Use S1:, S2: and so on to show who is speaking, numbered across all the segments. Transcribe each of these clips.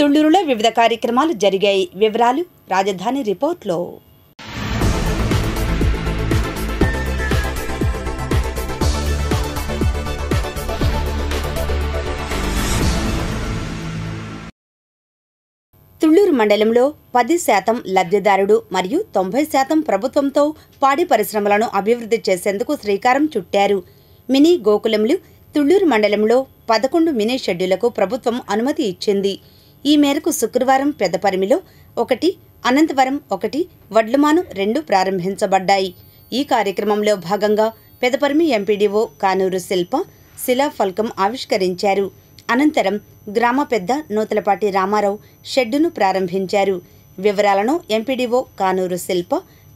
S1: తుళ్లూరులో వివిధ కార్యక్రమాలు జరిగాయి. వివరాలు రాజధాని రిపోర్ట్లో. తుళ్లూరు మండలంలో 10% లబ్ధిదారుడు మరియు 90% ప్రభుత్వంతో పాడి పరిశ్రమలను అభివృద్ధి చేసేందుకు శ్రీకారం చుట్టారు. మినీ గోకులంలు తుళ్లూరు మండలంలో 11 మినీ షెడ్యూలకు ప్రభుత్వం అనుమతి ఇచ్చింది. ఈ మేరకు శుక్రవారం పెదపరిమిలో 1, అనంతవరం 1, వడ్లమాను 2 ప్రారంభించబడ్డాయి. ఈ కార్యక్రమంలో భాగంగా పెదపరిమి ఎంపీడీఓ కానూరు శిల్ప శిలాఫలకం ఆవిష్కరించారు. అనంతరం గ్రామ పెద్ద నూతలపాటి రామారావు షెడ్డును ప్రారంభించారు. వివరాలను ఎంపీడీఓ కానూరు శిల్ప,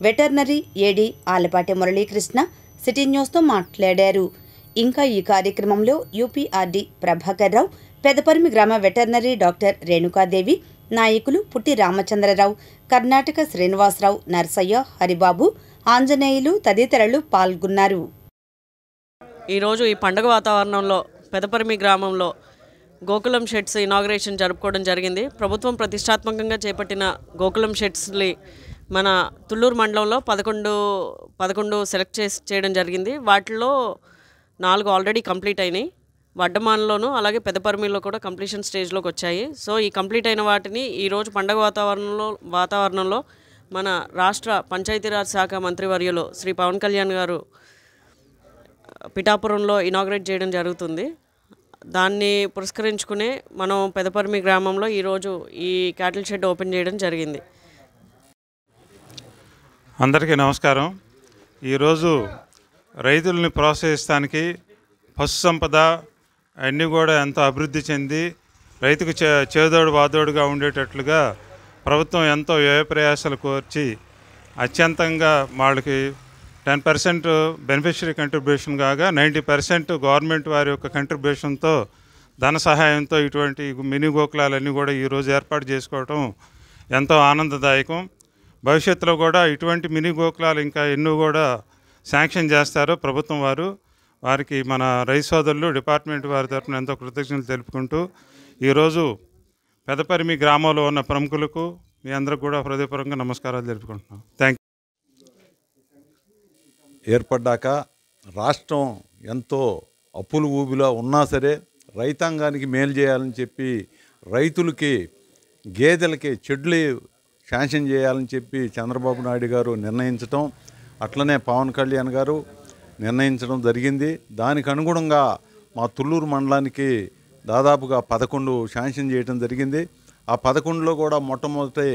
S1: వెటర్నరీ ఏడీ ఆలపాటి మురళీకృష్ణ సిటీ న్యూస్తో మాట్లాడారు. ఇంకా ఈ కార్యక్రమంలో యూపీఆర్డీ ప్రభాకర్ రావు, పెదపరిమి గ్రామ వెటర్నరీ డాక్టర్ రేణుకాదేవి, నాయకులు పుట్టి రామచంద్రరావు, కర్ణాటక శ్రీనివాసరావు, నర్సయ్య, హరిబాబు, ఆంజనేయులు తదితరులు పాల్గొన్నారు.
S2: ఈరోజు ఈ పండుగ వాతావరణంలో పెదపరిమి గ్రామంలో గోకులం షెడ్స్ ఇనాగ్రేషన్ జరుపుకోవడం జరిగింది. ప్రభుత్వం ప్రతిష్టాత్మకంగా చేపట్టిన గోకులం షెడ్స్ని మన తుళ్లూరు మండలంలో 11 సెలెక్ట్ చేయడం జరిగింది. వాటిలో 4 ఆల్రెడీ కంప్లీట్ అయినాయి. వడ్డమాన్లోను అలాగే పెదపరిమిలో కూడా కంప్లీషన్ స్టేజ్లోకి వచ్చాయి. సో ఈ కంప్లీట్ అయిన వాటిని ఈరోజు పండుగ వాతావరణంలో మన రాష్ట్ర పంచాయతీరాజ్ శాఖ మంత్రివర్యులు శ్రీ పవన్ కళ్యాణ్ గారు పిఠాపురంలో ఇనాగ్రేట్ చేయడం జరుగుతుంది. దాన్ని పురస్కరించుకునే మనం పెదపరిమి గ్రామంలో ఈరోజు ఈ క్యాటిల్ షెడ్ ఓపెన్ చేయడం జరిగింది.
S3: అందరికీ నమస్కారం. ఈరోజు రైతుల్ని ప్రోత్సహిస్తానికి పశు సంపద అన్నీ కూడా ఎంతో అభివృద్ధి చెంది రైతుకు చేదోడు వాదోడుగా ఉండేటట్లుగా ప్రభుత్వం ఎంతో వ్యయ ప్రయాసాలు కోర్చి అత్యంతంగా వాళ్ళకి 10% బెనిఫిషరీ కంట్రిబ్యూషన్ కాగా 90% గవర్నమెంట్ వారి యొక్క కంట్రిబ్యూషన్తో ధన సహాయంతో ఇటువంటి మినీ గోకులాలన్నీ కూడా ఈరోజు ఏర్పాటు చేసుకోవటం ఎంతో ఆనందదాయకం. భవిష్యత్తులో కూడా ఇటువంటి మినీ గోకులాలు ఇంకా ఎన్నో కూడా శాంక్షన్ చేస్తారు ప్రభుత్వం వారికి మన రైతు సోదరులు డిపార్ట్మెంట్ వారి తరఫున ఎంతో కృతజ్ఞతలు తెలుపుకుంటూ ఈరోజు పెదపరిమి గ్రామంలో ఉన్న ప్రముఖులకు మీ అందరికి కూడా హృదయపూర్వకంగా నమస్కారాలు తెలుపుకుంటున్నాం. Thank you.
S4: ఏర్పడ్డాక రాష్ట్రం ఎంతో అప్పుల ఊబిలో ఉన్నా సరే రైతాంగానికి మేలు చేయాలని చెప్పి రైతులకి గేదెలకి చెడ్లు శాంక్షన్ చేయాలని చెప్పి చంద్రబాబు నాయుడు గారు నిర్ణయించడం, అట్లనే పవన్ కళ్యాణ్ గారు నిర్ణయించడం జరిగింది. దానికి అనుగుణంగా మా తుళ్లూరు మండలానికి దాదాపుగా 11 శాంక్షన్ చేయడం జరిగింది. ఆ 11లో కూడా మొట్టమొదటి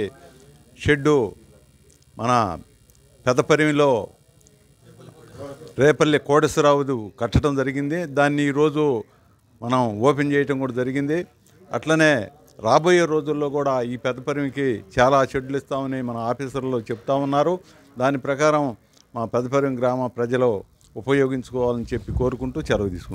S4: షెడ్డు మన పెదపరిమిలో రేపల్లి కోటేశ్వరరావు కట్టడం జరిగింది. దాన్ని ఈరోజు మనం ఓపెన్ చేయటం కూడా జరిగింది. అట్లనే రాబోయే రోజుల్లో కూడా ఈ పెదపరిమికి చాలా షెడ్లు ఇస్తామని మన ఆఫీసర్లు చెప్తా ఉన్నారు. దాని ప్రకారం మా పెదపరిమి గ్రామ ప్రజలు ఉపయోగించుకోవాలని చెప్పి కోరుకుంటూ సెలవు తీసుకుంటాం.